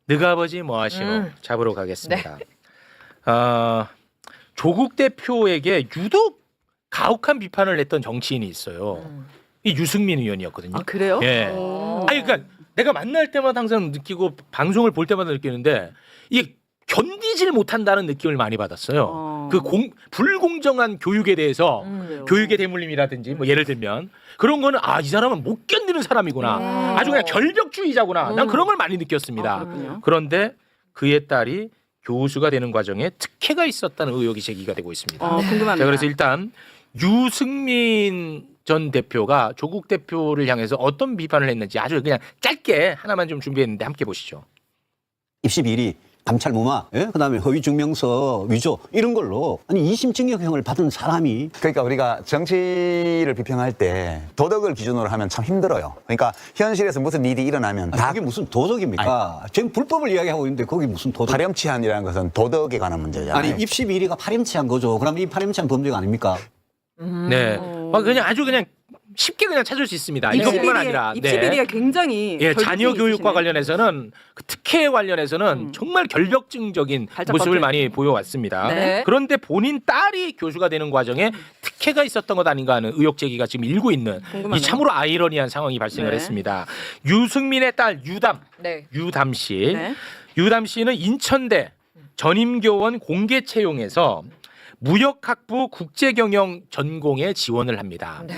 너아버지 뭐하시노 잡으러 가겠습니다. 조국 대표에게 유독 가혹한 비판을 했던 정치인이 있어요. 이 유승민 의원이었거든요. 아 그래요? 예. 아니 그러니까 내가 만날 때마다 항상 느끼고 방송을 볼 때마다 느끼는데 이게 견디질 못한다는 느낌을 많이 받았어요. 그 불공정한 교육에 대해서 교육의 대물림이라든지 뭐 예를 들면 그런 거는 아, 이 사람은 못 견디는 사람이구나. 아주 그냥 결벽주의자구나. 난 그런 걸 많이 느꼈습니다. 그런데 그의 딸이 교수가 되는 과정에 특혜가 있었다는 의혹이 제기가 되고 있습니다. 궁금합니다. 자, 그래서 일단 유승민 전 대표가 조국 대표를 향해서 어떤 비판을 했는지 아주 그냥 짧게 하나만 좀 준비했는데 함께 보시죠. 입시 비리, 감찰 무마, 예? 그다음에 허위 증명서 위조 이런 걸로 아니 2심 징역형을 받은 사람이 그러니까 우리가 정치를 비평할 때 도덕을 기준으로 하면 참 힘들어요. 그러니까 현실에서 무슨 일이 일어나면 다 그게 무슨 도덕입니까? 지금 불법을 이야기하고 있는데 거기 무슨 도덕? 파렴치한이라는 것은 도덕에 관한 문제잖아요. 아니 입시 비리가 파렴치한 거죠. 그럼 이 파렴치한 범죄가 아닙니까? 네, 그냥 아주 그냥 쉽게 그냥 찾을 수 있습니다. 이것뿐만 아니라 입시 비리가 굉장히 예, 자녀 교육과 있으시네. 관련해서는 그 특혜 관련해서는 정말 결벽증적인 모습을 많이 보여왔습니다. 네. 그런데 본인 딸이 교수가 되는 과정에 특혜가 있었던 것 아닌가 하는 의혹 제기가 지금 일고 있는 궁금하네요. 이 참으로 아이러니한 상황이 발생을 네. 했습니다. 유승민의 딸 유담 씨, 네. 유담 씨는 인천대 전임교원 공개 채용에서 무역학부 국제경영 전공에 지원을 합니다. 네.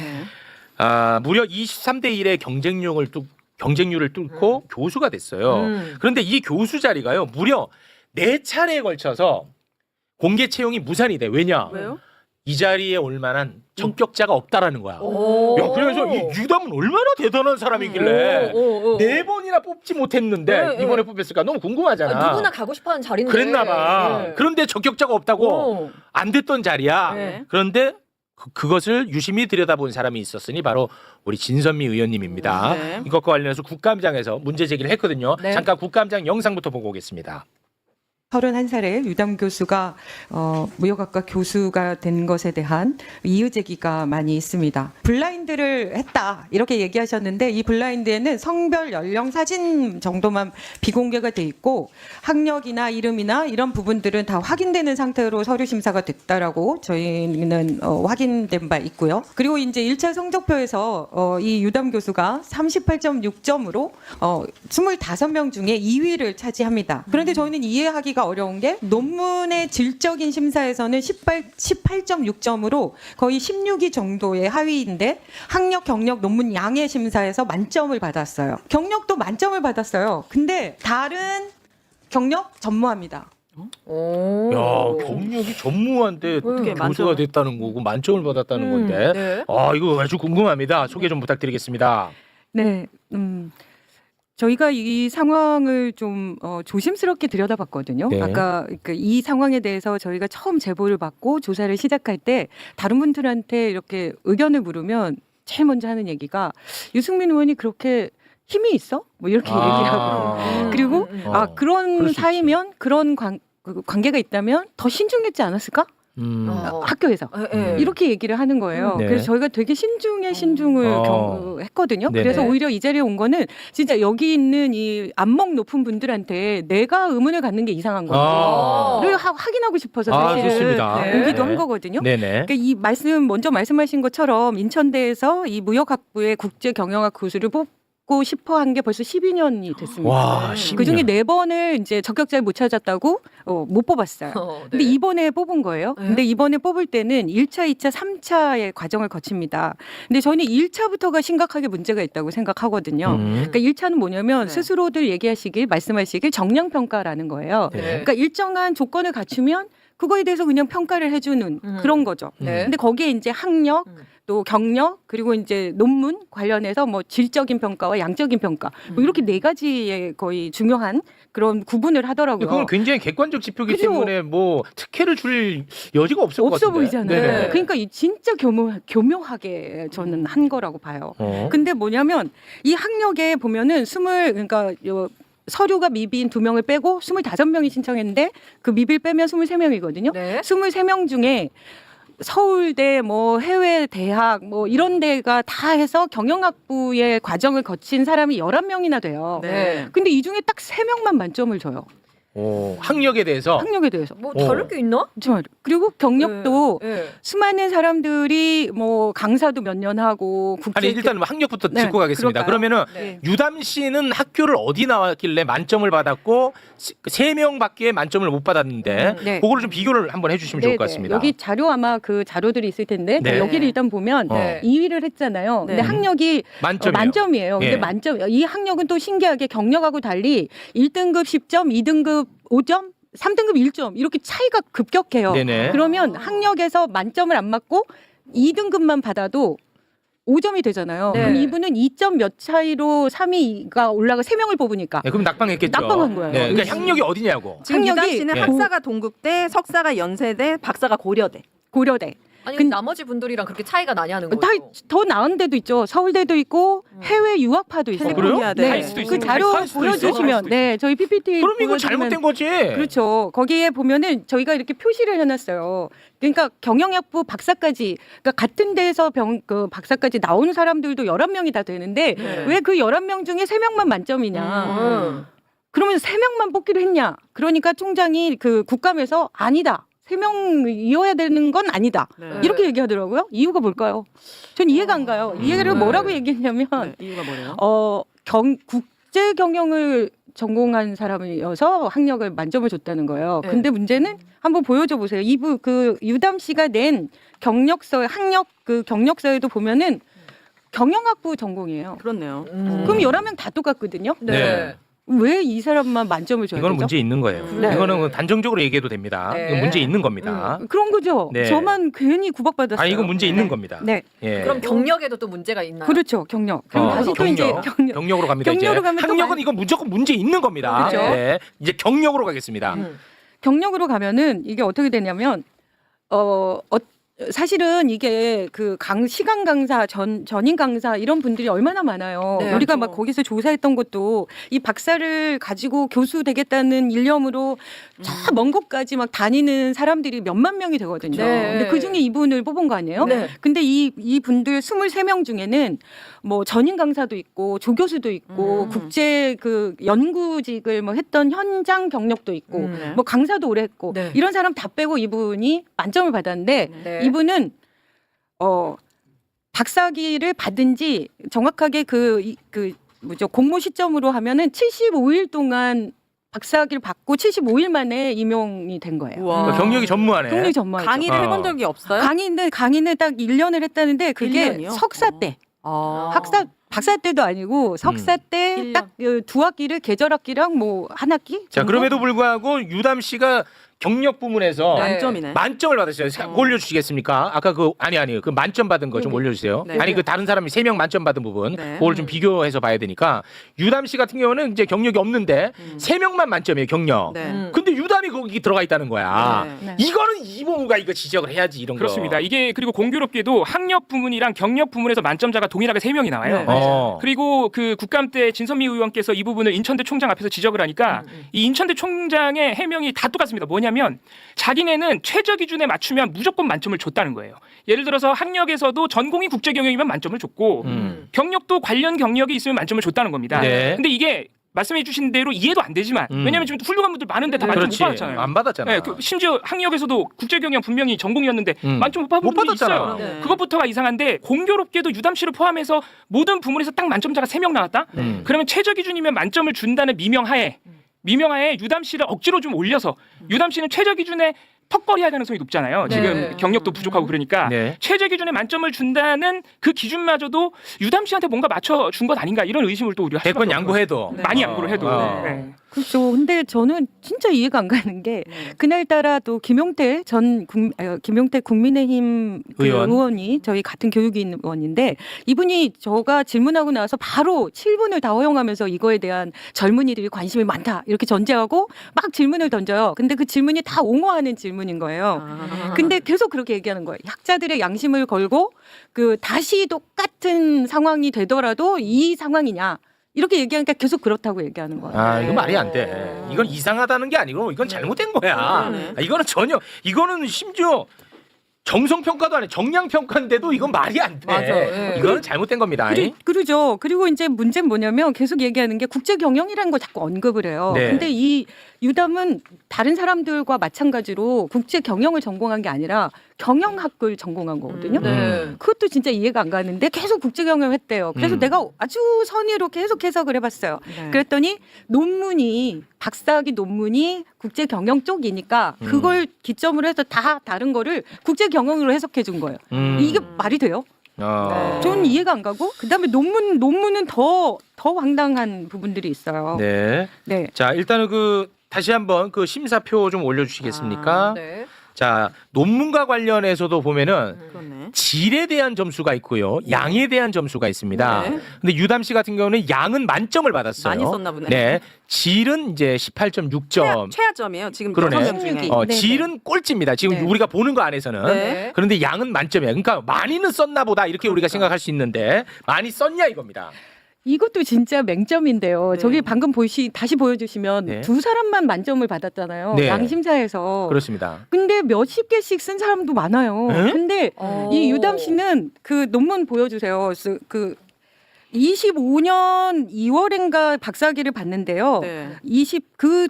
무려 23대 1의 경쟁률을 뚫고 교수가 됐어요. 그런데 이 교수 자리가요, 무려 4차례에 걸쳐서 공개 채용이 무산이 돼. 왜냐? 왜요? 이 자리에 올 만한 적격자가 없다라는 거야. 오. 야, 그래서 이 유담은 얼마나 대단한 사람이길래 오. 4번이나 뽑지 못했는데 네, 이번에 뽑혔을까? 너무 궁금하잖아. 누구나 가고 싶어하는 자리인데. 그랬나 봐. 네. 그런데 적격자가 없다고 안 됐던 자리야. 네. 그런데 그것을 유심히 들여다본 사람이 있었으니 바로 우리 진선미 의원님입니다. 네. 이것과 관련해서 국감장에서 문제 제기를 했거든요. 네. 잠깐 국감장 영상부터 보고 오겠습니다. 31살의 유담 교수가 무역학과 교수가 된 것에 대한 이의 제기가 많이 있습니다. 블라인드를 했다 이렇게 얘기하셨는데 이 블라인드에는 성별, 연령, 사진 정도만 비공개가 돼 있고 학력이나 이름이나 이런 부분들은 다 확인되는 상태로 서류 심사가 됐다라고 저희는 확인된 바 있고요. 그리고 이제 1차 성적표에서 이 유담 교수가 38.6점으로 25명 중에 2위를 차지합니다. 그런데 저희는 이해하기가 어려운 게 논문의 질적인 심사에서는 18.6점으로 거의 16위 정도의 하위인데 학력, 경력, 논문 양의 심사에서 만점을 받았어요. 경력도 만점을 받았어요. 근데 다른 경력 전무합니다. 오. 야, 경력이 전무한데 어떻게 교수가 만점? 됐다는 거고 만점을 받았다는 건데. 네. 이거 아주 궁금합니다. 소개 좀 부탁드리겠습니다. 네, 저희가 이 상황을 좀 조심스럽게 들여다봤거든요. 네. 아까 이 상황에 대해서 저희가 처음 제보를 받고 조사를 시작할 때 다른 분들한테 이렇게 의견을 물으면 제일 먼저 하는 얘기가 유승민 의원이 그렇게 힘이 있어? 뭐 이렇게 얘기를 하고 그리고 그럴 그런 수 사이면 그런 관계가 있다면 더 신중했지 않았을까? 학교에서 이렇게 얘기를 하는 거예요. 네. 그래서 저희가 되게 신중에 신중을 했거든요. 네네. 그래서 오히려 이 자리에 온 거는 진짜 여기 있는 이 안목 높은 분들한테 내가 의문을 갖는 게 이상한 거를 확인하고 싶어서 사실은 좋습니다. 오기도 네. 한 거거든요. 네네. 그러니까 이 먼저 말씀하신 것처럼 인천대에서 이 무역학부의 국제경영학 교수를 뽑고 싶어 한 게 벌써 12년이 됐습니다. 와, 그 중에 12년. 4번을 이제 적격자를 못 찾았다고 못 뽑았어요. 근데 이번에 뽑은 거예요. 근데 이번에 뽑을 때는 1차, 2차, 3차의 과정을 거칩니다. 근데 저는 1차부터가 심각하게 문제가 있다고 생각하거든요. 그러니까 1차는 뭐냐면 스스로들 말씀하시길 정량평가라는 거예요. 네. 그러니까 일정한 조건을 갖추면 그거에 대해서 그냥 평가를 해주는 그런 거죠. 네. 근데 거기에 이제 학력, 또 경력, 그리고 이제 논문 관련해서 뭐 질적인 평가와 양적인 평가, 뭐 이렇게 4가지의 거의 중요한 그런 구분을 하더라고요. 그건 굉장히 객관적 지표이기 그죠? 때문에 뭐 특혜를 줄 여지가 없을 것 없어 같은데. 보이잖아요. 네네. 그러니까 진짜 교묘하게 저는 한 거라고 봐요. 근데 뭐냐면 이 학력에 보면은 그러니까 서류가 미비인 2명을 빼고 25명이 신청했는데 그 미비를 빼면 23명이거든요. 네. 23명 중에 서울대 뭐 해외 대학 뭐 이런 데가 다 해서 경영학부의 과정을 거친 사람이 11명이나 돼요. 네. 근데 이 중에 딱 3명만 만점을 줘요. 학력에 대해서. 학력에 대해서. 뭐 다를 게 있나? 정말. 그리고 경력도 네. 수많은 사람들이 뭐 강사도 몇 년 하고 국제 아니 일단 학력부터 네, 짚고 가겠습니다. 그럴까요? 그러면은 네. 유담 씨는 학교를 어디 나왔길래 만점을 받았고 3명밖에 만점을 못 받았는데 네. 그거를 좀 비교를 한번 해주시면 좋을 것 네네. 같습니다. 여기 자료 아마 그 자료들이 있을 텐데 네. 여기를 일단 보면 네. 2위를 했잖아요. 근데 네. 학력이 만점이에요. 만점이에요. 근데 예. 만점 이 학력은 또 신기하게 경력하고 달리 1등급 10점, 2등급 5점, 3등급 1점 이렇게 차이가 급격해요. 네네. 그러면 학력에서 만점을 안 맞고 2등급만 받아도 5점이 되잖아요. 네. 그럼 이분은 2점 몇 차이로 3위가 올라가 3명을 뽑으니까 네, 그럼 낙방했겠죠. 낙방한 거예요. 네, 그러니까 학력이 어디냐고. 지금 유담 학력이 씨는 네. 학사가 동국대, 석사가 연세대, 박사가 고려대. 고려대. 아니 근- 나머지 분들이랑 그렇게 차이가 나냐는 다 거죠. 더 나은 데도 있죠. 서울대도 있고 해외 유학파도 있어요. 캘리포니아 대. 네. 수도 그 있어요. 자료 할 수도 있어요. 할 보여주시면 수도 네 저희 PPT 그럼 이건 보여주시면- 잘못된 거지. 그렇죠. 거기에 보면은 저희가 이렇게 표시를 해놨어요. 그러니까 경영학부 박사까지 그러니까 같은 데에서 그 박사까지 나오는 사람들도 11명이 다 되는데 네. 왜 그 11명 중에 3명만 만점이냐. 그러면 3명만 뽑기로 했냐. 그러니까 총장이 그 국감에서 아니다. 3명이어야 되는 건 아니다. 네. 이렇게 얘기하더라고요. 이유가 뭘까요? 전 이해가 안 가요. 이해를 네. 뭐라고 얘기했냐면 네, 이유가 뭐예요? 국제 경영을 전공한 사람이어서 학력을 만점을 줬다는 거예요. 네. 근데 문제는 한번 보여줘 보세요. 이부 그 유담 씨가 낸 경력서 학력 그 경력서에도 보면은 경영학부 전공이에요. 그렇네요. 그럼 11명 다 똑같거든요. 네. 왜 이 사람만 만점을 줘야 이거는 되죠? 문제 있는 거예요. 네. 이거는 단정적으로 얘기해도 됩니다. 네. 이건 문제 있는 겁니다. 그런 거죠. 네. 저만 괜히 구박받았어요. 아 이건 문제 있는 겁니다. 네. 예. 그럼 경력에도 또 문제가 있나요? 그렇죠. 경력. 그럼 다시 또 이제 경력. 경력으로 갑니다. 경력으로 이제 가면 또 학력은 많이- 이건 무조건 문제 있는 겁니다. 그렇죠. 네. 이제 경력으로 가겠습니다. 경력으로 가면은 이게 어떻게 되냐면 사실은 이게 그 시간 강사 전임 강사 이런 분들이 얼마나 많아요. 네, 우리가 그렇죠. 막 거기서 조사했던 것도 이 박사를 가지고 교수 되겠다는 일념으로 저 먼 곳까지 막 다니는 사람들이 몇만 명이 되거든요. 네. 근데 그 중에 이분을 뽑은 거 아니에요? 네. 근데 이 분들 23명 중에는 뭐 전임 강사도 있고 조교수도 있고 국제 그 연구직을 뭐 했던 현장 경력도 있고 네. 뭐 강사도 오래 했고 네. 이런 사람 다 빼고 이분이 만점을 받았는데 네. 이분은 박사학위를 받은 지 정확하게 그 공모 시점으로 하면은 75일 동안 박사학위를 받고 75일 만에 임용이 된 거예요. 우와. 그러니까 경력이 전무하네. 경력 전문이죠. 강의를 어. 해본 적이 없어요? 강의는 딱 1년을 했다는데 그게 1년이요? 석사 때 아. 박사 때도 아니고 석사 때 1년. 딱 두 학기를 계절 학기랑 뭐 한 학기 자 정도? 그럼에도 불구하고 유담 씨가 경력 부문에서 네. 만점이네. 만점을 받으셨어요. 올려주시겠습니까? 아까 그 그 만점 받은 거 좀 올려주세요. 네. 아니 그 다른 사람이 3명 만점 받은 부분 네. 그걸 좀 비교해서 봐야 되니까 유담 씨 같은 경우는 이제 경력이 없는데 3명만 만점이에요 경력. 네. 근데 유담이 거기 들어가 있다는 거야. 네. 이거는 이모부가 이거 지적을 해야지 이런 그렇습니다. 거. 이게 그리고 공교롭게도 학력 부문이랑 경력 부문에서 만점자가 동일하게 3명이 나와요. 네. 그리고 그 국감 때 진선미 의원께서 이 부분을 인천대 총장 앞에서 지적을 하니까 이 인천대 총장의 해명이 다 똑같습니다. 뭐냐면 자기네는 최저 기준에 맞추면 무조건 만점을 줬다는 거예요. 예를 들어서 학력에서도 전공이 국제경영이면 만점을 줬고 경력도 관련 경력이 있으면 만점을 줬다는 겁니다. 네. 근데 이게 말씀해 주신 대로 이해도 안 되지만 왜냐하면 지금 훌륭한 분들 많은데 다 만점 못 그렇지. 받았잖아요. 안 받았잖아. 네, 심지어 학력에서도 국제경영 분명히 전공이었는데 만점 못 받은 못 분들이 받았잖아. 있어요. 네. 그것부터가 이상한데 공교롭게도 유담 씨를 포함해서 모든 부문에서 딱 만점자가 3명 나왔다? 그러면 최저 기준이면 만점을 준다는 미명하에 유담 씨를 억지로 좀 올려서 유담 씨는 최저 기준에 턱걸이 할 가능성이 높잖아요. 네. 지금 경력도 부족하고 그러니까 네. 최저 기준에 만점을 준다는 그 기준마저도 유담 씨한테 뭔가 맞춰준 것 아닌가 이런 의심을 또 우리가 할 대권 수밖에 양보해도 없어요. 많이 양보를 해도. 네. 그렇죠. 근데 저는 진짜 이해가 안 가는 게 그날따라 또 김용태 국민의힘 그 의원. 의원이 저희 같은 교육인 의원인데 이분이 저가 질문하고 나서 바로 7분을 다 허용하면서 이거에 대한 젊은이들이 관심이 많다 이렇게 전제하고 막 질문을 던져요. 근데 그 질문이 다 옹호하는 질문인 거예요. 근데 계속 그렇게 얘기하는 거예요. 학자들의 양심을 걸고 그 다시 똑같은 상황이 되더라도 이 상황이냐 이렇게 얘기하니까 계속 그렇다고 얘기하는 거예요. 아 이거 말이 안 돼. 이건 이상하다는 게 아니고 이건 잘못된 거야. 아, 이거는 심지어 정성 평가도 아니고 정량 평가인데도 이건 말이 안 돼. 맞아, 예. 이거는 잘못된 겁니다. 그러죠. 그리고 이제 문제는 뭐냐면 계속 얘기하는 게 국제 경영이라는 걸 자꾸 언급을 해요. 네. 근데 이 유담은 다른 사람들과 마찬가지로 국제 경영을 전공한 게 아니라 경영학을 전공한 거거든요. 네. 그것도 진짜 이해가 안 가는데 계속 국제 경영을 했대요. 그래서 내가 아주 선의로 계속 해석을 해봤어요. 네. 그랬더니 논문이 박사학위 논문이 국제 경영 쪽이니까 그걸 기점으로 해서 다 다른 거를 국제 경영으로 해석해 준 거예요. 이게 말이 돼요? 어. 저는 이해가 안 가고 그다음에 논문은 더 황당한 부분들이 있어요. 네. 네. 자, 일단은 다시 한번 심사표 좀 올려주시겠습니까? 네. 자, 논문과 관련해서도 보면은 그렇네. 질에 대한 점수가 있고요, 양에 대한 점수가 있습니다. 네. 근데 유담 씨 같은 경우는 양은 만점을 받았어요. 많이 썼나 보네. 네, 질은 이제 18.6점. 최하점이에요. 지금 그러네. 6명 중에. 네, 질은 꼴찌입니다. 지금 네. 우리가 보는 거 안에서는. 네. 그런데 양은 만점이에요. 그러니까 많이는 썼나 보다 이렇게 우리가 생각할 수 있는데 많이 썼냐 이겁니다. 이것도 진짜 맹점인데요. 네. 저기 방금 다시 보여주시면 네. 두 사람만 만점을 받았잖아요. 네. 양심사에서. 그렇습니다. 근데 몇십 개씩 쓴 사람도 많아요. 네? 근데 이 유담 씨는 그 논문 보여주세요. 그 25년 2월인가 박사학위를 받는데요. 네. 그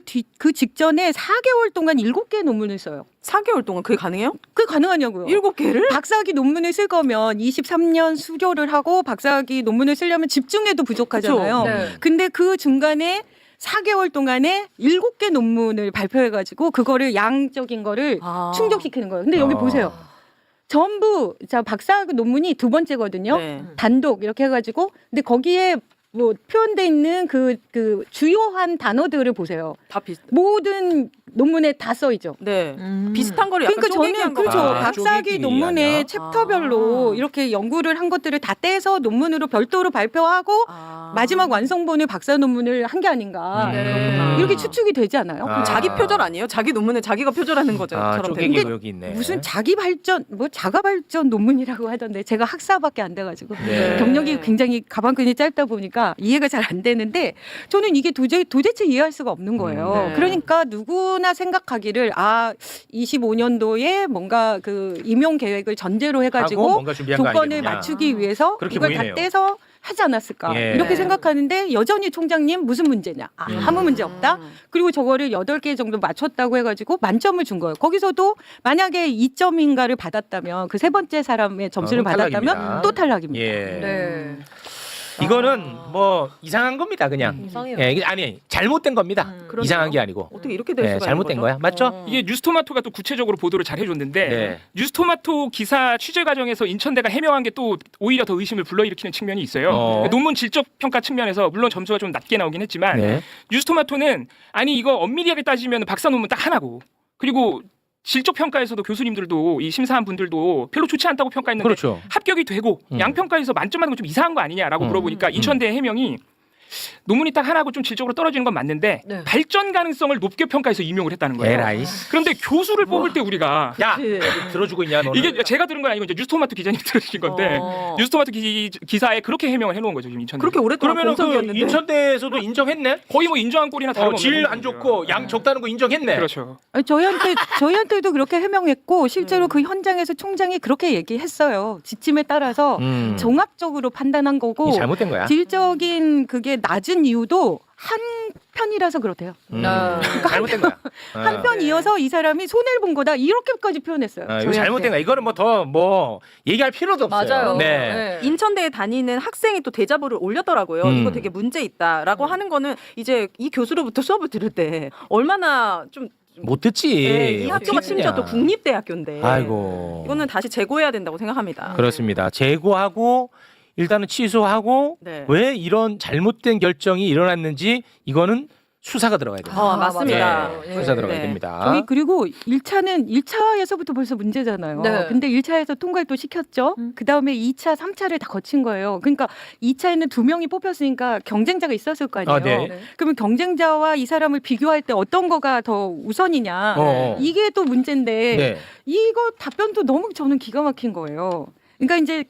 직전에 4개월 동안 7개의 논문을 써요. 4개월 동안 그게 가능해요? 그게 가능하냐고요? 7개를? 박사학위 논문을 쓸 거면 23년 수료를 하고 박사학위 논문을 쓰려면 집중해도 부족하잖아요. 그쵸. 네. 근데 그 중간에 4개월 동안에 7개 논문을 발표해가지고 그거를 양적인 거를 아. 충족시키는 거예요. 근데 여기 보세요. 전부 박사학위 논문이 두 번째거든요. 네. 단독 이렇게 해가지고 근데 거기에 뭐 표현돼 있는 그 주요한 단어들을 보세요. 다 비슷. 모든 논문에 다 써있죠. 네. 비슷한 거를 약간 그러니까 저는 쪼개기한 거 그렇죠. 아, 박사학위 쪼개기 논문의 아니야? 챕터별로 아. 이렇게 연구를 한 것들을 다 떼서 논문으로 별도로 발표하고 아. 마지막 완성본을 박사 논문을 한 게 아닌가 네. 이렇게 추측이 되지 않아요? 아. 자기 표절 아니에요? 자기 논문에 자기가 표절하는 거죠. 아, 처럼 쪼개기 되는. 여기 있네. 무슨 자기 발전 자가 발전 논문이라고 하던데 제가 학사밖에 안 돼가지고 네. 경력이 굉장히 가방끈이 짧다 보니까 이해가 잘 안 되는데 저는 이게 도대체 이해할 수가 없는 거예요. 네. 그러니까 누구나 생각하기를 25년도에 뭔가 그 임용 계획을 전제로 하고 해가지고 뭔가 준비한 거 조건을 아니겠느냐. 맞추기 위해서 그렇게 이걸 보이네요. 다 떼서 하지 않았을까 예. 이렇게 생각하는데 여전히 총장님 무슨 문제냐 아무 문제 없다 그리고 저거를 8개 정도 맞췄다고 해가지고 만점을 준 거예요. 거기서도 만약에 2점인가를 받았다면 그 세 번째 사람의 점수를 그럼 탈락입니다. 받았다면 또 탈락입니다. 예. 네. 이거는 뭐 이상한 겁니다, 그냥. 이상해요. 예, 이게 아니 잘못된 겁니다. 그러네요. 이상한 게 아니고. 어떻게 이렇게 될 예, 수가 잘못된 있는 거야, 거죠? 맞죠? 이게 뉴스토마토가 또 구체적으로 보도를 잘 해줬는데 네. 뉴스토마토 기사 취재 과정에서 인천대가 해명한 게 또 오히려 더 의심을 불러일으키는 측면이 있어요. 논문 질적 평가 측면에서 물론 점수가 좀 낮게 나오긴 했지만 네. 뉴스토마토는 아니 이거 엄밀하게 따지면 박사 논문 딱 하나고 그리고 질적 평가에서도 교수님들도 이 심사한 분들도 별로 좋지 않다고 평가했는데 그렇죠. 합격이 되고 양평가에서 만점 받는 건 좀 이상한 거 아니냐라고 물어보니까 인천대 해명이 논문이 딱 하나고 좀 질적으로 떨어지는 건 맞는데 네. 발전 가능성을 높게 평가해서 임용을 했다는 거예요. 에라이. 그런데 교수를 뽑을 때 우리가 야, 들어주고 있냐 너는? 이게 제가 들은 건 아니고 이제 뉴스토마토 기자님 들으신 건데 어. 뉴스토마토 기사에 그렇게 해명을 해놓은 거죠 지금 인천대. 그렇게 오랫동안 그러면 공석이었는데. 인천대에서도 인정했네? 거의 뭐 인정한 꼴이나 다름없는 질 안 행동이고요. 좋고 양 적다는 거 인정했네. 그렇죠. 아니, 저희한테도 그렇게 해명했고 실제로 그 현장에서 총장이 그렇게 얘기했어요. 지침에 따라서 종합적으로 판단한 거고 이게 잘못된 거야. 질적인 그게 낮은 이유도 한 편이라서 그렇대요. 잘못된 거야. 한 편이어서 이 사람이 손해를 본 거다 이렇게까지 표현했어요. 이거 저희한테. 잘못된 거야. 이거는 뭐 더 얘기할 필요도 없어요. 맞아요. 네. 인천대에 다니는 학생이 또 대자보를 올렸더라고요. 이거 되게 문제 있다라고 하는 거는 이제 이 교수로부터 수업을 들을 때 얼마나 좀 못 듣지. 네, 이 학교가 어떻게 심지어 또 듣냐. 국립대학교인데 아이고. 이거는 다시 재고해야 된다고 생각합니다. 그렇습니다. 제고하고 일단은 취소하고 네. 왜 이런 잘못된 결정이 일어났는지 이거는 수사가 들어가야 돼요. 맞습니다. 네, 수사 들어가야 네. 됩니다. 저희 그리고 1차에서부터 벌써 문제잖아요. 네. 근데 1차에서 통과를 또 시켰죠. 그다음에 2차, 3차를 다 거친 거예요. 그러니까 2차에는 2명이 뽑혔으니까 경쟁자가 있었을 거 아니에요. 아, 네. 네. 그러면 경쟁자와 이 사람을 비교할 때 어떤 거가 더 우선이냐. 이게 또 문제인데 네. 이거 답변도 너무 저는 기가 막힌 거예요. 그러니까 이제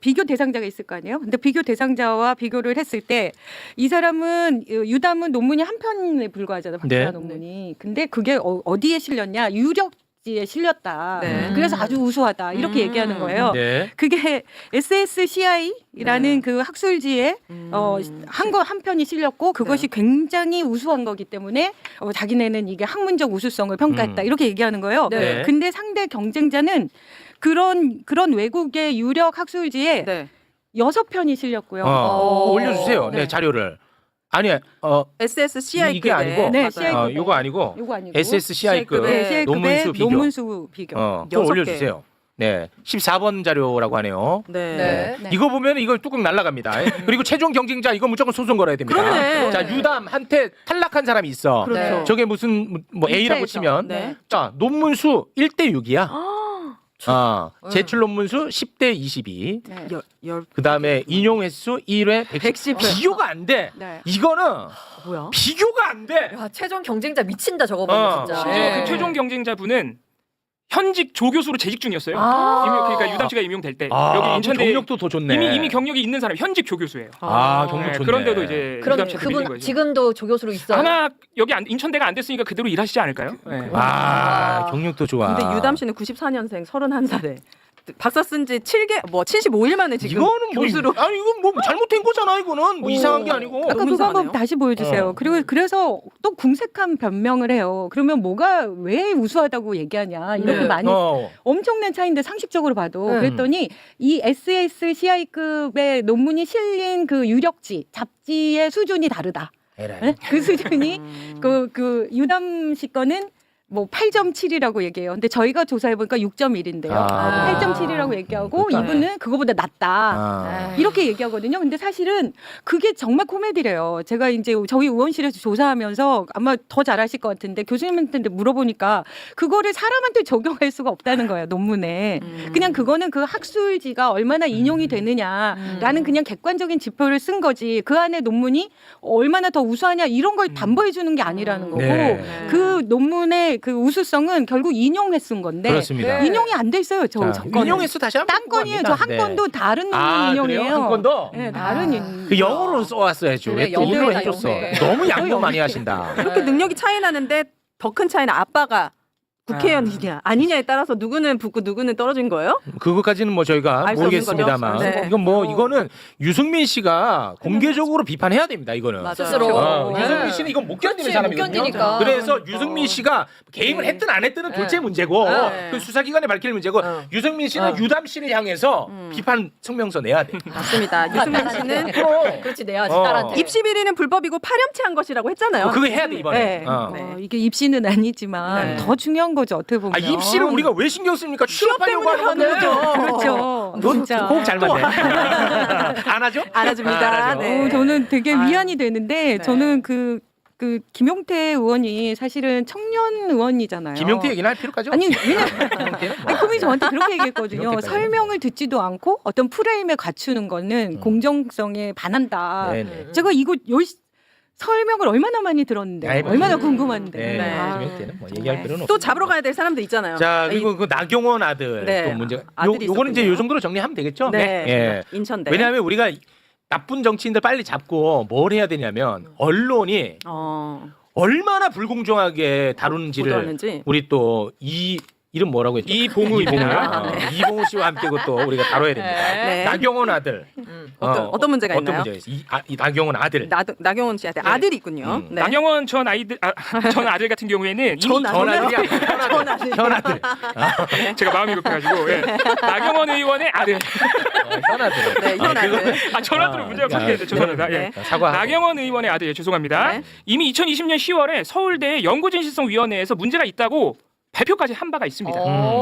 비교 대상자가 있을 거 아니에요. 근데 비교 대상자와 비교를 했을 때 이 사람은 유담은 논문이 한 편에 불과하잖아요. 박사 네. 논문이. 근데 그게 어디에 실렸냐? 유력 잡지에 실렸다. 네. 그래서 아주 우수하다. 이렇게 얘기하는 거예요. 네. 그게 SSCI라는 그 학술지에 한 편이 실렸고 그것이 굉장히 우수한 거기 때문에 자기네는 이게 학문적 우수성을 평가했다. 이렇게 얘기하는 거예요. 네. 근데 상대 경쟁자는 그런 외국의 유력 학술지에 네. 6편이 실렸고요. 올려주세요. 네, 네. 자료를. 아니, SSCI 이게 아니고, 네, CI 요거 아니고, 요거 아니고 SSCI급 네, CI급의 논문수 비교. 논문수 비교. 또 6개. 올려주세요. 네, 14번 자료라고 하네요. 네. 네. 네. 이거 보면 이거 뚝뚝 날아갑니다. 그리고 최종 경쟁자 이거 무조건 소송 걸어야 됩니다. 그러네. 자, 유담한테 탈락한 사람이 있어. 그렇죠. 저게 무슨 뭐 A라고 이차에서. 치면 네. 자, 논문수 1대 6이야. 제출 논문수 10대 22. 네. 그다음에 인용 횟수 1회 110. 110. 비교가 안 돼. 네. 이거는 뭐야? 비교가 안 돼. 야, 최종 경쟁자 미친다 저거 보면 진짜. 심지어 예. 그 최종 경쟁자분은 현직 조교수로 재직 중이었어요. 아. 그러니까 유담 씨가 임용될 때 여기 인천대 경력도 더 좋네. 이미 경력이 있는 사람 현직 조교수예요. 경력 네, 좋네. 그런데도 이제 그럼 유담 씨한테 밀린 그분 거죠. 지금도 조교수로 있어요. 아마 여기 인천대가 안 됐으니까 그대로 일하시지 않을까요? 네. 경력도 좋아. 근데 유담 씨는 94년생 31살에 박사 쓴 지 75일 만에 지금 이거는 뭐 교수로 아니 이건 뭐 잘못된 거잖아. 이거는 뭐 이상한 게 아니고. 아까 너무 그거 한번 이상하네요. 다시 보여주세요. 그리고 그래서 또 궁색한 변명을 해요. 그러면 뭐가 왜 우수하다고 얘기하냐 이렇게 네. 많이 엄청난 차이인데 상식적으로 봐도 네. 그랬더니 이 SSCI급의 논문이 실린 그 유력지 잡지의 수준이 다르다. 에라이. 네? 그 수준이 그 유담 씨 거는 뭐 8.7이라고 얘기해요. 근데 저희가 조사해 보니까 6.1인데요. 아. 8.7이라고 얘기하고 그러니까. 이분은 그거보다 낫다. 이렇게 얘기하거든요. 근데 사실은 그게 정말 코미디래요. 제가 이제 저희 의원실에서 조사하면서 아마 더 잘하실 것 같은데 교수님한테 물어보니까 그거를 사람한테 적용할 수가 없다는 거예요. 논문에. 그냥 그거는 그 학술지가 얼마나 인용이 되느냐라는 그냥 객관적인 지표를 쓴 거지. 그 안에 논문이 얼마나 더 우수하냐 이런 걸 담보해 주는 게 아니라는 거고 네. 그 논문의 그 우수성은 결국 인용해 쓴 건데 그렇습니다. 인용이 안 돼 있어요. 저 건은. 인용 횟수 다시 한번 딴 건이에요. 저 한 건도 다른 논문 인용이에요. 그래요? 한 건도? 네, 다른 인용. 그 영어로 써왔어야죠. 그래, 왜 또 일로 영어다, 해줬어? 영어. 너무 양보 많이 하신다. 이렇게 능력이 차이 나는데 더 큰 차이는 아빠가 국회의원이냐 아니냐에 따라서 누구는 붙고 누구는 떨어진 거예요? 그것까지는 뭐 저희가 알수 없는 모르겠습니다만 거죠. 네. 이건 뭐 이거는 유승민 씨가 공개적으로 비판해야 됩니다. 이거는. 맞아요. 스스로. 네. 유승민 씨는 이건 못 견디는 그렇지, 사람이거든요. 못 견디니까. 그래서 유승민 씨가 개입을 했든 안 했든은 둘째 문제고 네. 그 수사기관에 밝힐 문제고 유승민 씨는 유담 씨를 향해서 비판 성명서 내야 돼. 맞습니다. 유승민 씨는 그렇지 내야지 어. 딸한테. 입시 비리는 불법이고 파렴치한 것이라고 했잖아요. 그거 해야 돼 이번에. 네. 어. 이게 입시는 아니지만 네. 더 중요한 거죠. 어떻게 보면. 아, 입시를 우리가 왜 신경 씁니까? 취업하려고 때문에 하는 하는 거죠. 그렇죠. 넌 진짜. 호흡 잘 맞네. 안 하죠? 안아줍니다. 안 하죠. 네. 저는 되게 아. 위안이 되는데 네. 저는 그 김용태 의원이 사실은 청년 의원이잖아요. 김용태 얘기는 할 필요까지 아니 없지. 왜냐 김용태는 뭐. 그분이 저한테 그렇게 얘기했거든요. 김용태까지. 설명을 듣지도 않고 어떤 프레임에 갖추는 거는 공정성에 반한다. 네네. 제가 이거 설명을 얼마나 많이 들었는데 아이고. 얼마나 궁금한데. 네. 네. 아. 김용태는 뭐 얘기할 필요는 없어. 또 잡으러 가야 될 사람도 있잖아요. 자 그리고 그 나경원 아들 네. 또 문제가 아들이 요거는 이제 있었군요. 요 정도로 정리하면 되겠죠? 네. 예. 인천대. 왜냐하면 우리가 나쁜 정치인들 빨리 잡고 뭘 해야 되냐면 언론이 얼마나 불공정하게 다루는지를 보도하는지. 우리 또 이름 뭐라고 했죠? 이봉우입니다. 이봉우 씨와 함께 그것도 우리가 다뤄야 됩니다. 네. 나경원 아들. 어떤 문제가 어떤 있나요? 문제가 있어요? 이 나경원 아들. 나경원 씨한테 아들이 있군요. 네. 나경원 전 아들 같은 경우에는 이미 전아들이야. 현아들. 제가 마음이 급해가지고 나경원 의원의 아들. 현아들. 네, 현아들. 전아들은 문제가 크게 죄송합니다. 네. 예. 사과. 나경원 의원의 아들 죄송합니다. 네. 이미 2020년 10월에 서울대 연구진실성위원회에서 문제가 있다고 발표까지 한 바가 있습니다.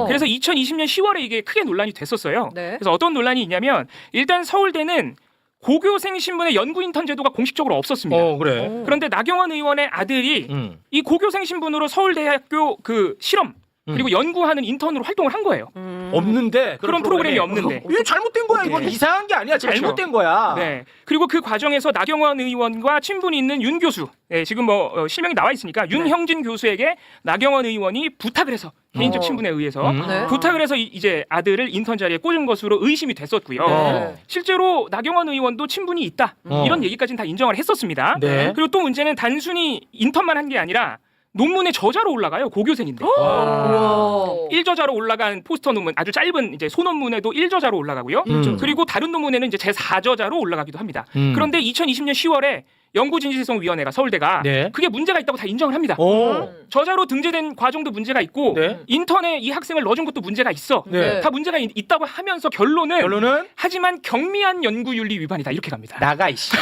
그래서 2020년 10월에 이게 크게 논란이 됐었어요. 네. 그래서 어떤 논란이 있냐면 일단 서울대는 고교생 신분의 연구 인턴 제도가 공식적으로 없었습니다. 그래. 그런데 나경원 의원의 아들이 이 고교생 신분으로 서울대학교 그 실험 그리고 연구하는 인턴으로 활동을 한 거예요. 없는데 그런 프로그램이 없는데. 이거 잘못된 거야. 이건 이상한 게 아니야. 잘못된 거야. 네. 그리고 그 과정에서 나경원 의원과 친분이 있는 윤 교수, 지금 뭐 실명이 나와 있으니까 윤형진 교수에게 나경원 의원이 부탁을 해서 개인적 친분에 의해서 네. 부탁을 해서 이제 아들을 인턴 자리에 꽂은 것으로 의심이 됐었고요. 네. 실제로 나경원 의원도 친분이 있다 이런 얘기까지는 다 인정을 했었습니다. 네. 그리고 또 문제는 단순히 인턴만 한 게 아니라 논문의 저자로 올라가요. 고교생인데. 와. 1저자로 올라간 포스터 논문, 아주 짧은 이제 소논문에도 1저자로 올라가고요. 그리고 다른 논문에는 이제 제4저자로 올라가기도 합니다. 그런데 2020년 10월에 연구진실성위원회가 서울대가 네. 그게 문제가 있다고 다 인정을 합니다. 오. 저자로 등재된 과정도 문제가 있고 네. 인턴에 이 학생을 넣어준 것도 문제가 있어. 네. 다 문제가 있다고 하면서 결론은 하지만 경미한 연구윤리 위반이다 이렇게 갑니다. 나가 이씨.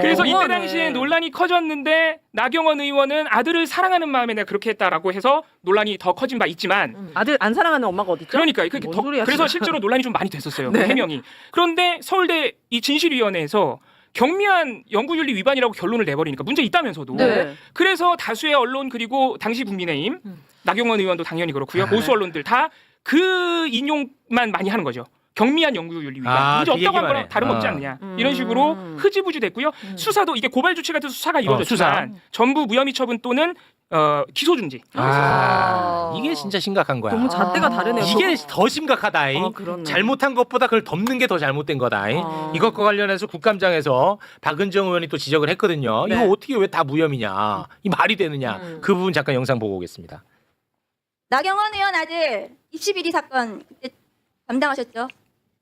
그래서 이때 너무하네. 당시에 논란이 커졌는데 나경원 의원은 아들을 사랑하는 마음에 내가 그렇게 했다라고 해서 논란이 더 커진 바 있지만 아들 안 사랑하는 엄마가 어딨죠? 그러니까 그게 뭔 더, 소리야, 그래서 진짜. 실제로 논란이 좀 많이 됐었어요. 네. 그 해명이. 그런데 서울대 이 진실위원회에서 경미한 연구윤리 위반이라고 결론을 내버리니까 문제 있다면서도. 네. 그래서 다수의 언론 그리고 당시 국민의힘 나경원 의원도 당연히 그렇고요. 보수 언론들 다 그 인용만 많이 하는 거죠. 경미한 연구윤리 위반. 문제 그 없다고 한 얘기만 거랑 해. 다름없지 않느냐. 이런 식으로 흐지부지 됐고요. 수사도 이게 고발 조치 같은 수사가 이루어졌지만 전부 무혐의 처분 또는 기소 중지. 이게 진짜 심각한 거야. 너무 잣대가 다르네요. 이게 더 심각하다. 그렇네. 잘못한 것보다 그걸 덮는 게 더 잘못된 거다. 이것과 관련해서 국감장에서 박은정 의원이 또 지적을 했거든요. 네. 이거 어떻게 왜 다 무혐의냐? 이 말이 되느냐? 그 부분 잠깐 영상 보고 오겠습니다. 나경원 의원 아들 입시비리 사건 그때 담당하셨죠?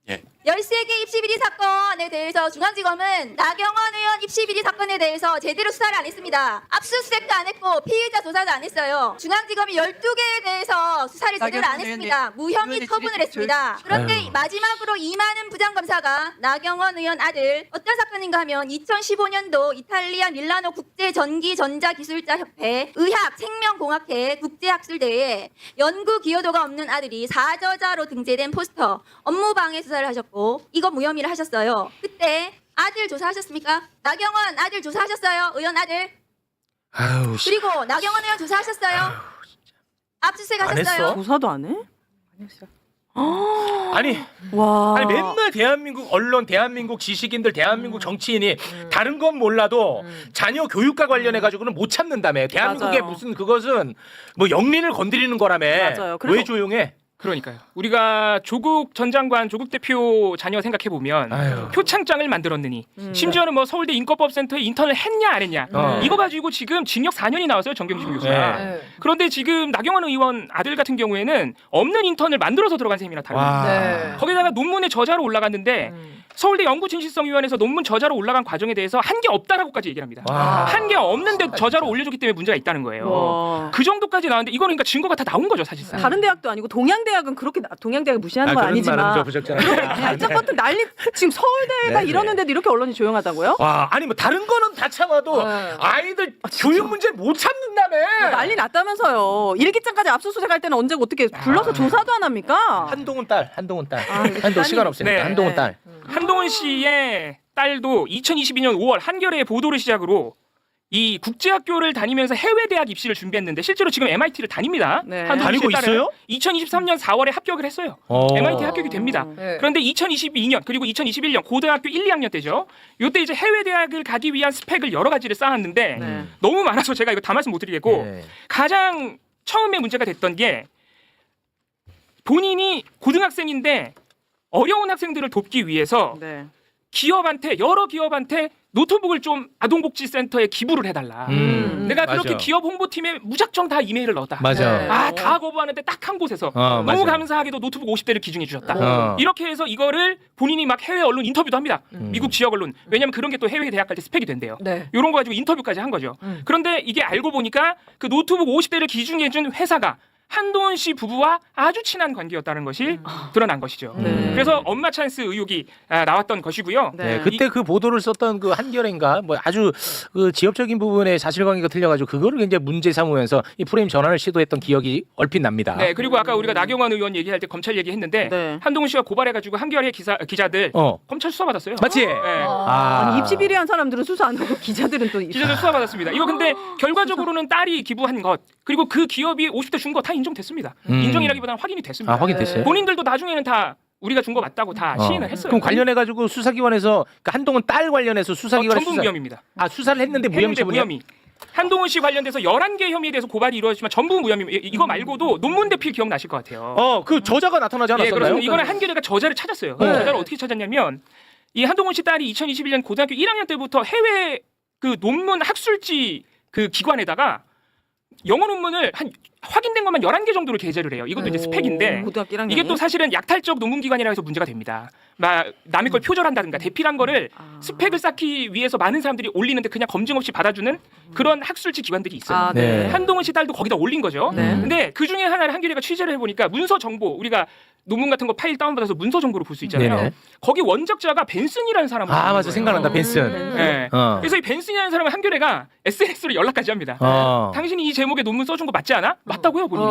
예. 13개 입시비리 사건에 대해서 중앙지검은 나경원 의원 입시비리 사건에 대해서 제대로 수사를 안 했습니다. 압수수색도 안 했고 피의자 조사도 안 했어요. 중앙지검이 12개에 대해서 수사를 제대로 안 했습니다. 무혐의 처분을 했습니다. 그런데 마지막으로 이만은 부장검사가 나경원 의원 아들 어떤 사건인가 하면 2015년도 이탈리아 밀라노 국제전기전자기술자협회 의학생명공학회 국제학술대회에 연구 기여도가 없는 아들이 4저자로 등재된 포스터 업무방해 수사를 하셨고 이거 무혐의를 하셨어요. 그때 아들 조사하셨습니까? 나경원 아들 조사하셨어요? 의원 아들? 아유, 씨. 그리고 나경원 의원 조사하셨어요? 압수수색 안 하셨어요? 했어? 조사도 안 해? 아니, 와. 아니 맨날 대한민국 언론, 대한민국 지식인들, 대한민국 정치인이 다른 건 몰라도 자녀 교육과 관련해 가지고는 못 참는다며. 대한민국의 맞아요. 무슨 그것은 뭐 영린을 건드리는 거라며. 맞아요. 그래서- 왜 조용해? 그러니까요. 우리가 조국 전 장관, 조국 대표 자녀 생각해 보면 아유. 표창장을 만들었느니 심지어는 뭐 서울대 인권법센터에 인턴을 했냐 안 했냐 이거 가지고 지금 징역 4년이 나왔어요. 정경심 교수가. 네. 그런데 지금 나경원 의원 아들 같은 경우에는 없는 인턴을 만들어서 들어간 셈이나 다릅니다. 네. 거기다가 논문의 저자로 올라갔는데 서울대 연구진실성위원회에서 논문 저자로 올라간 과정에 대해서 한 게 없다라고까지 얘기를 합니다. 와. 한 게 없는데 저자로 올려줬기 때문에 문제가 있다는 거예요. 와. 그 정도까지 나왔는데 이거는 그러니까 증거가 다 나온 거죠 사실상. 다른 대학도 아니고 동양대학은 그렇게 동양대학을 무시하는 건 그런 말은 아니지만 저 부적절하다. 발작 같은 난리 지금 서울대가 네, 네. 이러는데도 이렇게 언론이 조용하다고요? 와, 아니 뭐 다른 거는 다 참아도 아이들 교육 문제 못 참는다며. 난리 났다면서요. 일기장까지 압수수색할 때는 언제 어떻게 불러서 조사도 안 합니까? 한동훈 딸. 이거 한동 시간 없으니까 네. 한동훈 딸. 한동훈 씨의 딸도 2022년 5월 한겨레 보도를 시작으로 이 국제학교를 다니면서 해외 대학 입시를 준비했는데 실제로 지금 MIT를 다닙니다. 네. 한동훈 다니고 씨의 딸은 있어요? 2023년 4월에 합격을 했어요. MIT 합격이 됩니다. 네. 그런데 2022년 그리고 2021년 고등학교 1, 2학년 때죠. 이때 이제 해외 대학을 가기 위한 스펙을 여러 가지를 쌓았는데 네. 너무 많아서 제가 이거 다 말씀 못 드리겠고 네. 가장 처음에 문제가 됐던 게 본인이 고등학생인데 어려운 학생들을 돕기 위해서 네. 기업한테 여러 기업한테 노트북을 좀 아동복지센터에 기부를 해달라. 내가 그렇게 맞아. 기업 홍보팀에 무작정 다 이메일을 넣었다. 맞아. 네. 아, 다 거부하는데 딱 한 곳에서 너무 맞아. 감사하게도 노트북 50대를 기증해 주셨다. 어. 이렇게 해서 이거를 본인이 막 해외 언론 인터뷰도 합니다. 미국 지역 언론. 왜냐하면 그런 게 또 해외 대학 갈 때 스펙이 된대요. 네. 이런 거 가지고 인터뷰까지 한 거죠. 그런데 이게 알고 보니까 그 노트북 50대를 기증해 준 회사가 한동훈 씨 부부와 아주 친한 관계였다는 것이 드러난 것이죠. 네. 그래서 엄마 찬스 의혹이 나왔던 것이고요. 네, 그때 그 보도를 썼던 그 한겨레인가 뭐 아주 그 지역적인 부분에 사실관계가 틀려가지고 그거를 굉장히 문제 삼으면서 이 프레임 전환을 시도했던 기억이 얼핏 납니다. 네, 그리고 아까 우리가 나경원 의원 얘기할 때 검찰 얘기했는데 네. 한동훈 씨가 고발해가지고 한겨레 기자들 검찰 수사 받았어요. 맞지? 네. 아니 입시 비리한 사람들은 수사 안 하고 기자들은 또 기자들 수사 받았습니다. 이거 근데 결과적으로는 딸이 기부한 것 그리고 그 기업이 50대 준 거 다 인정됐습니다. 인정이라기보다는 확인이 됐습니다. 아, 확인됐어요? 본인들도 나중에는 다 우리가 준 거 맞다고 다 시인을 했어요. 그럼 관련해가지고 수사기관에서 그러니까 한동훈 딸 관련해서 수사기관에 전부 무혐의입니다. 아, 수사를 했는데 무혐의 했는데 처분이야? 무혐의. 한동훈 씨 관련돼서 11개 혐의에 대해서 고발이 이루어지지만 전부 무혐의. 이거 말고도 논문 대필 기억나실 것 같아요. 그 저자가 나타나지 예, 않았었나요? 그렇습니다. 이거는 한겨레가 저자를 찾았어요. 네. 저자를 어떻게 찾았냐면 이 한동훈 씨 딸이 2021년 고등학교 1학년 때부터 해외 그 논문 학술지 그 기관에다가 영어 논문을 한 확인된 것만 11개 정도를 게재를 해요. 이것도 이제 스펙인데 고등학교 1학년이? 이게 또 사실은 약탈적 논문 기관이라 해서 문제가 됩니다. 막 남의 걸 표절한다든가 대필한 거를 스펙을 쌓기 위해서 많은 사람들이 올리는데 그냥 검증 없이 받아주는 그런 학술지 기관들이 있어요. 아, 네. 네. 한동훈 씨 딸도 거기다 올린 거죠. 네. 근데 그 중에 하나를 한겨레가 취재를 해보니까 문서 정보 우리가 논문 같은 거 파일 다운받아서 문서 정보를 볼 수 있잖아요. 네네. 거기 원작자가 벤슨이라는 사람을 아 맞아 생각난다 벤슨. 네. 어. 그래서 이 벤슨이라는 사람은 한겨레가 SNS로 연락까지 합니다. 당신이 이 제목의 논문 써준 거 맞지 않아? 맞다고요 본인이.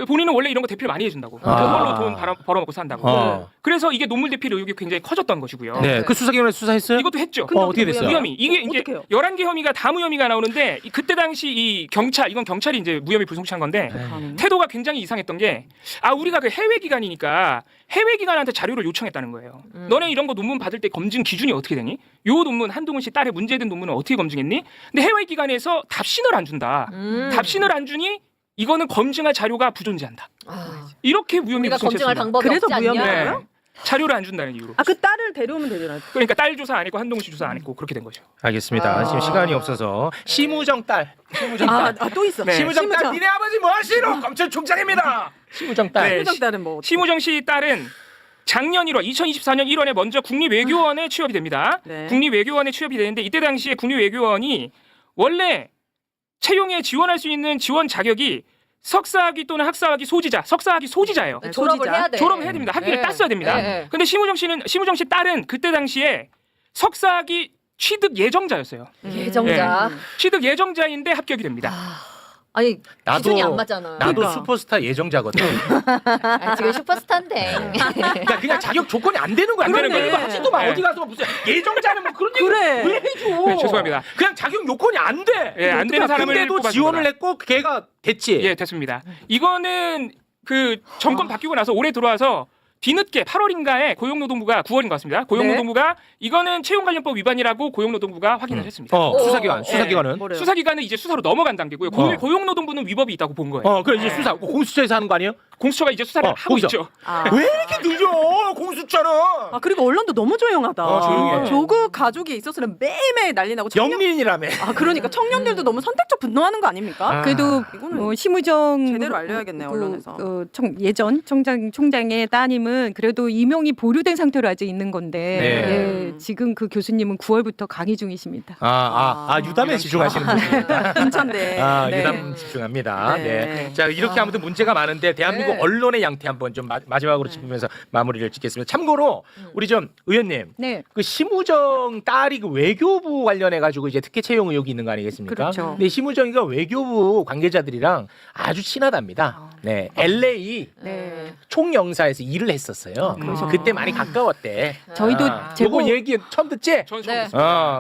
본인은 원래 이런 거 대필 많이 해준다고. 그걸로 돈 벌어먹고 산다고. 그래서 이게 논문 대필 의혹이 굉장히 커졌던 것이고요. 네. 그 수사기관에 수사했어요? 이것도 했죠. 어떻게 됐어요? 무혐의. 이게 이제 어떡해요? 11개 혐의가 다 무혐의가 나오는데 그때 당시 이 경찰 이건 경찰이 이제 무혐의 불송치한 건데 태도가 굉장히 이상했던 게 우리가 그 해외 기관이니까 해외 기관한테 자료를 요청했다는 거예요. 너네 이런 거 논문 받을 때 검증 기준이 어떻게 되니? 요 논문 한동훈 씨 딸의 문제된 논문은 어떻게 검증했니? 근데 해외 기관에서 답신을 안 준다. 답신을 안 주니 이거는 검증할 자료가 부존재한다. 이렇게 무혐의 우리가 검증할 불송치했습니다. 방법이 그래서 없지 않냐? 무혐의예요? 자료를 안 준다는 이유로. 아, 그 딸을 데려오면 되잖아요. 그러니까 딸 조사 안 했고 한동훈 씨 조사 안 했고 그렇게 된 거죠. 알겠습니다. 지금 시간이 없어서 심우정 딸. 심우정 딸. 또 있어. 네. 심우정 딸. 니네 아버지 뭐 하시노? 검찰총장입니다. 심우정 딸. 네. 심우정 딸은 뭐 심우정 씨 딸은 작년 1월, 2024년 1월에 먼저 국립외교원에 취업이 됩니다. 네. 국립외교원에 취업이 되는데 이때 당시에 국립외교원이 원래 채용에 지원할 수 있는 지원 자격이 석사학위 또는 학사학위 소지자, 석사학위 소지자예요. 네, 졸업을 소지자. 해야 돼. 졸업을 해야 됩니다. 학위를 네. 땄어야 됩니다. 네. 근데 심우정 씨 딸은 그때 당시에 석사학위 취득 예정자였어요. 예정자. 취득 예정자인데 합격이 됩니다. 아니 나도- 기준이 안 맞잖아. 나도 그러니까. 슈퍼스타 예정자거든. 지금 슈퍼스타인데. 그러니까 그냥 자격 조건이 안 되는 거야. 안 되는 그러네. 거예요. 하지도 마. 네. 어디 가서 무슨 예정자는 뭐 그런 그래. 얘기 왜 해줘? 네, 죄송합니다. 그냥 자격 요건이 안 돼. 예, 안 되는 사람을 근데도 뽑아준 지원을 거다. 했고 걔가 됐지. 예, 됐습니다. 이거는 그 정권 바뀌고 나서 올해 들어와서 뒤늦게 8월인가에 고용노동부가 9월인 것 같습니다. 고용노동부가 이거는 채용관련법 위반이라고 고용노동부가 확인을 했습니다. 수사기관은. 뭐래요? 수사기관은 이제 수사로 넘어간 단계고요. 어. 고용노동부는 위법이 있다고 본 거예요. 그래 이제 수사 공수처에서 하는 거 아니에요? 공수처가 이제 수사를 하고 거기서. 있죠. 왜 이렇게 늦어 공수처는? 그리고 언론도 너무 조용하다. 조용해. 조국 가족이 있었으면 매일매일 난리 나고 영린이라며. 그러니까 청년들도 너무 선택적 분노하는 거 아닙니까? 그래도 이거는 뭐 심우정 제대로 알려야겠네요, 언론에서. 예전 총장의 따님은 그래도 임용이 보류된 상태로 아직 있는 건데 네. 예, 지금 그 교수님은 9월부터 강의 중이십니다. 유담에 집중하시는 분입니다. 인천대. 네. 유담 집중합니다. 네. 네. 자 이렇게 아무튼 문제가 많은데 대한민국 네. 언론의 양태 한번 좀 마지막으로 짚으면서 마무리를 짓겠습니다. 참고로 우리 좀 의원님, 네. 그 심우정 딸이 그 외교부 관련해 가지고 이제 특혜 채용 의혹이 있는 거 아니겠습니까? 그렇죠. 근데 심우정이가 외교부 관계자들이랑 아주 친하답니다. 네, LA 네. 총영사에서 일을 했었어요. 그때 많이 가까웠대. 저희도 제보 요거 얘기 처음 듣지? 전 네.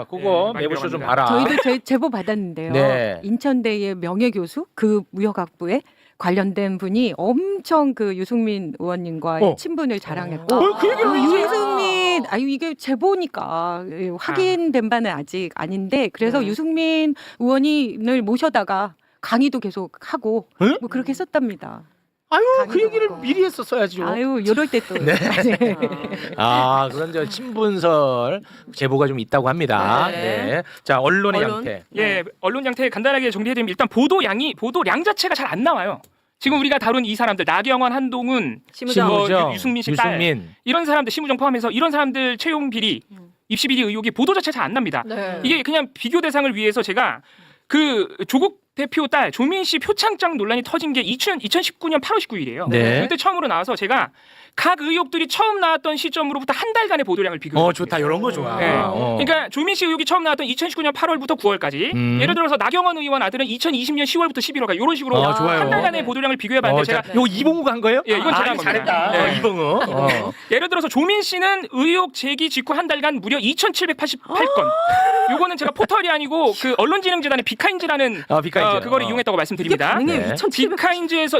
그거 네, 매부쇼 좀 많이 봐라. 저희도 제보 받았는데요. 네. 인천대의 명예교수 그 무역학부에 관련된 분이 엄청 그 유승민 의원님과의 친분을 자랑했고 그 얘기를 왜 하지? 유승민 이게 제보니까 확인된 바는 아직 아닌데 그래서 유승민 의원을 모셔다가 강의도 계속 하고 응? 뭐 그렇게 했었답니다. 그 얘기를 미리 했었어야죠. 이럴 때 또. 네. 그런 저 친분설 제보가 좀 있다고 합니다. 네. 자, 언론의 언론? 양태. 예, 언론 양태 간단하게 정리해드리면 일단 보도량 자체가 잘 안 나와요. 지금 우리가 다룬 이 사람들 나경원, 한동훈, 심우정. 뭐 유승민 씨 딸 이런 사람들 심우정 포함해서 이런 사람들 채용 비리, 입시 비리 의혹이 보도 자체 잘 안 납니다. 네. 이게 그냥 비교 대상을 위해서 제가 그 조국 대표 딸 조민 씨 표창장 논란이 터진 게 2019년 8월 19일이에요. 네. 그때 처음으로 나와서 제가 각 의혹들이 처음 나왔던 시점으로부터 한 달간의 보도량을 비교했습니다. 좋다. 이런 거 좋아. 네. 그러니까 조민 씨 의혹이 처음 나왔던 2019년 8월부터 9월까지 예를 들어서 나경원 의원 아들은 2020년 10월부터 11월까지 이런 식으로 좋아요. 한 달간의 보도량을 비교해봤는데 제가 요 이봉우가 한 거예요? 예, 이건 제가 한 겁니다. 잘했다. 네. 이봉우. 예를 들어서 조민 씨는 의혹 제기 직후 한 달간 무려 2,788건. 요거는 제가 포털이 아니고 그 언론진흥재단의 비카인즈라는 비카인즈. 그거를 이용했다고 말씀드립니다. 가능해요. 네. 2,700.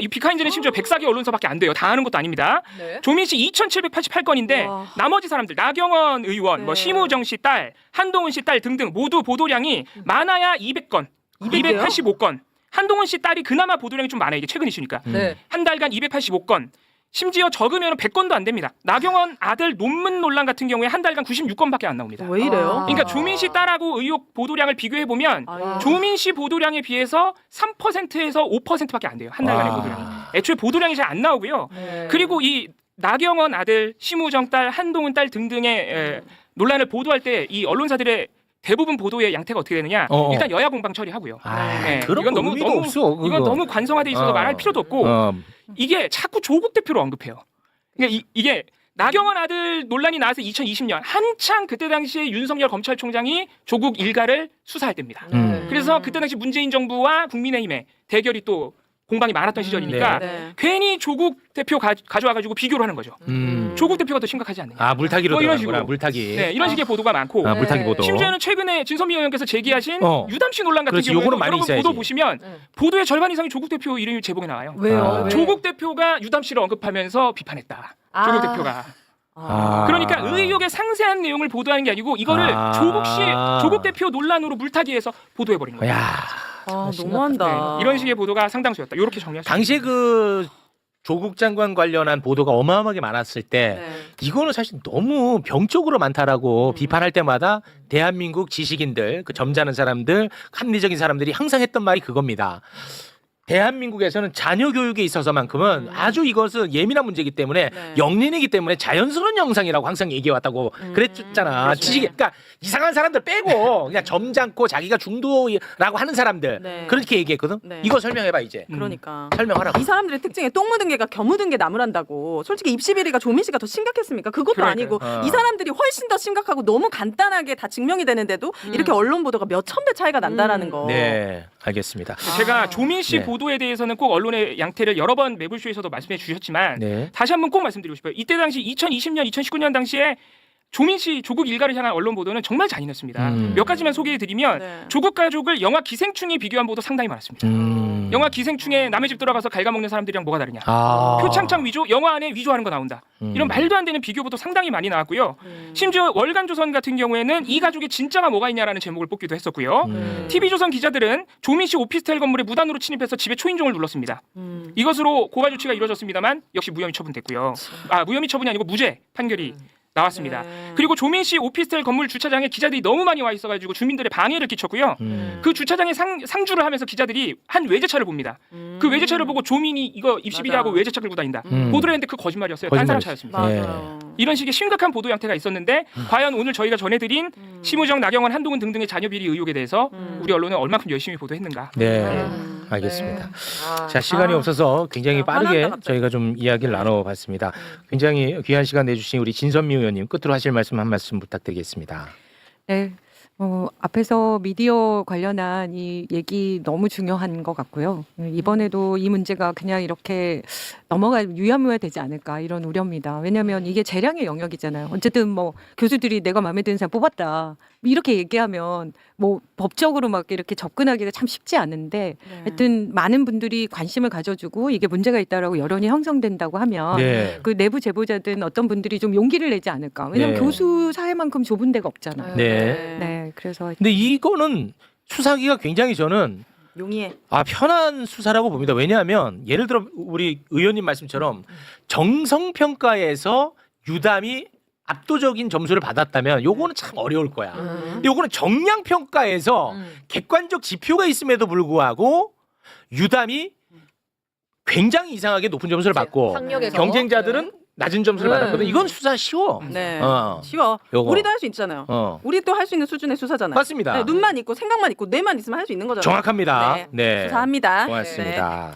이 비카인즈는 심지어 104개 언론사밖에 안 돼요. 다 아는 것도 아닙니다. 네. 조민 씨 2,788건인데 와. 나머지 사람들 나경원 의원, 뭐 네. 심우정 씨 딸, 한동훈 씨 딸 등등 모두 보도량이 많아야 200건, 285건. 한동훈 씨 딸이 그나마 보도량이 좀 많아요. 이게 최근 이슈니까. 네. 한 달간 285건. 심지어 적으면 100건도 안 됩니다. 나경원 아들 논문 논란 같은 경우에 한 달간 96건밖에 안 나옵니다. 왜 이래요? 그러니까 조민 씨 딸하고 의혹 보도량을 비교해 보면 아, 조민 씨 보도량에 비해서 3%에서 5%밖에 안 돼요. 한 달간의 와. 보도량이. 애초에 보도량이 잘 안 나오고요. 네. 그리고 이 나경원 아들, 심우정 딸, 한동훈 딸 등등의 논란을 보도할 때 이 언론사들의 대부분 보도의 양태가 어떻게 되느냐? 일단 여야 공방 처리하고요. 아, 네. 그런 이건 거 너무 의미도 없어. 그거. 이건 너무 관성화돼 있어서 어. 말할 필요도 없고 이게 자꾸 조국 대표로 언급해요. 그러니까 이게 나경원 아들 논란이 나와서 2020년 한창 그때 당시에 윤석열 검찰총장이 조국 일가를 수사할 때입니다. 그래서 그때 당시 문재인 정부와 국민의힘의 대결이 또 공방이 많았던 시절이니까 네. 괜히 조국 대표 가져와가지고 비교를 하는 거죠. 조국 대표가 더 심각하지 않느냐. 아, 물타기로 뭐 이런 들어가는구나. 식으로. 물타기. 네, 이런 식의 보도가 많고 물타기 보도. 심지어는 최근에 진선미 의원께서 제기하신 유담씨 논란 같은 그렇지, 경우에도 요거는 많이 여러분 있어야지. 보도 보시면 보도의 절반 이상이 조국 대표 이름이 제목에 나와요. 왜요? 아. 왜? 조국 대표가 유담씨를 언급하면서 비판했다. 조국 대표가. 아. 그러니까 의혹의 상세한 내용을 보도하는 게 아니고 이거를 조국 대표 논란으로 물타기해서 보도해 버린 거예요. 야, 아, 너무한다. 네, 이런 식의 보도가 상당수였다. 이렇게 정리할 수 당시에 그 조국 장관 관련한 보도가 어마어마하게 많았을 때 네. 이거는 사실 너무 병적으로 많다라고 비판할 때마다 대한민국 지식인들, 그 점잖은 사람들, 합리적인 사람들이 항상 했던 말이 그겁니다. 대한민국에서는 자녀 교육에 있어서만큼은 아주 이것은 예민한 문제이기 때문에 네. 영린이기 때문에 자연스러운 영상이라고 항상 얘기해왔다고 그랬잖아. 그렇죠. 지식이 그러니까 이상한 사람들 빼고 그냥 점잖고 자기가 중도라고 하는 사람들 네. 그렇게 얘기했거든. 네. 이거 설명해봐 이제. 그러니까. 설명하라고. 이 사람들의 특징에 똥 묻은 개가 겨 묻은 게 나무란다고. 솔직히 입시 비리가 조민 씨가 더 심각했습니까? 그것도 그러니까요. 아니고 이 사람들이 훨씬 더 심각하고 너무 간단하게 다 증명이 되는데도 이렇게 언론 보도가 몇 천 배 차이가 난다라는 거. 네, 알겠습니다. 제가 조민 씨 네. 보도에 대해서는 꼭 언론의 양태를 여러 번 매불쇼에서도 말씀해 주셨지만 네. 다시 한번 꼭 말씀드리고 싶어요. 이때 당시 2020년, 2019년 당시에 조민 씨 조국 일가를 향한 언론 보도는 정말 잔인했습니다. 몇 가지만 소개해드리면 네. 조국 가족을 영화 기생충에 비교한 보도 상당히 많았습니다. 영화 기생충에 남의 집 들어가서 갉아먹는 사람들이랑 뭐가 다르냐. 표창장 위조, 영화 안에 위조하는 거 나온다. 이런 말도 안 되는 비교 보도 상당히 많이 나왔고요. 심지어 월간조선 같은 경우에는 이 가족의 진짜가 뭐가 있냐라는 제목을 뽑기도 했었고요. TV조선 기자들은 조민 씨 오피스텔 건물에 무단으로 침입해서 집에 초인종을 눌렀습니다. 이것으로 고발 조치가 이루어졌습니다만 역시 무혐의 처분됐고요. 무혐의 처분이 아니고 무죄 판결이 나왔습니다. 네. 그리고 조민 씨 오피스텔 건물 주차장에 기자들이 너무 많이 와 있어가지고 주민들의 방해를 끼쳤고요. 그 주차장에 상주를 하면서 기자들이 한 외제차를 봅니다. 그 외제차를 보고 조민이 이거 입시비리하고 맞아. 외제차 끌고 다닌다. 보도를 했는데 그 거짓말이었어요. 딴 사람 차였습니다. 맞아요. 이런 식의 심각한 보도 양태가 있었는데 과연 오늘 저희가 전해드린 심우정, 나경원, 한동훈 등등의 자녀 비리 의혹에 대해서 우리 언론은 얼마큼 열심히 보도했는가. 네, 알겠습니다. 자, 시간이 없어서 굉장히 빠르게 화난다, 갑자기. 저희가 좀 이야기를 나눠봤습니다. 굉장히 귀한 시간 내주신 우리 진선미 의원님 끝으로 하실 말씀 한 말씀 부탁드리겠습니다. 네. 앞에서 미디어 관련한 이 얘기 너무 중요한 것 같고요. 이번에도 이 문제가 그냥 이렇게 유야무야 되지 않을까 이런 우려입니다. 왜냐하면 이게 재량의 영역이잖아요. 어쨌든 뭐 교수들이 내가 마음에 드는 사람 뽑았다 이렇게 얘기하면 뭐 법적으로 막 이렇게 접근하기가 참 쉽지 않은데 하여튼 많은 분들이 관심을 가져주고 이게 문제가 있다라고 여론이 형성된다고 하면 네. 그 내부 제보자든 어떤 분들이 좀 용기를 내지 않을까. 왜냐하면 네. 교수 사회만큼 좁은 데가 없잖아요. 네. 네, 그래서 근데 이거는 수사기가 굉장히 저는 용이해. 편한 수사라고 봅니다. 왜냐하면 예를 들어 우리 의원님 말씀처럼 정성평가에서 유담이 압도적인 점수를 받았다면 요거는 참 어려울 거야. 근데 요거는 정량평가에서 객관적 지표가 있음에도 불구하고 유담이 굉장히 이상하게 높은 점수를 받고 학력에서. 경쟁자들은 낮은 점수를 받았거든. 이건 수사 쉬워. 네. 어. 쉬워. 요거. 우리도 할 수 있잖아요. 우리도 할 수 있는 수준의 수사잖아요. 맞습니다. 네, 눈만 있고 생각만 있고 뇌만 있으면 할 수 있는 거잖아요. 정확합니다. 네. 네. 수사합니다. 고맙습니다.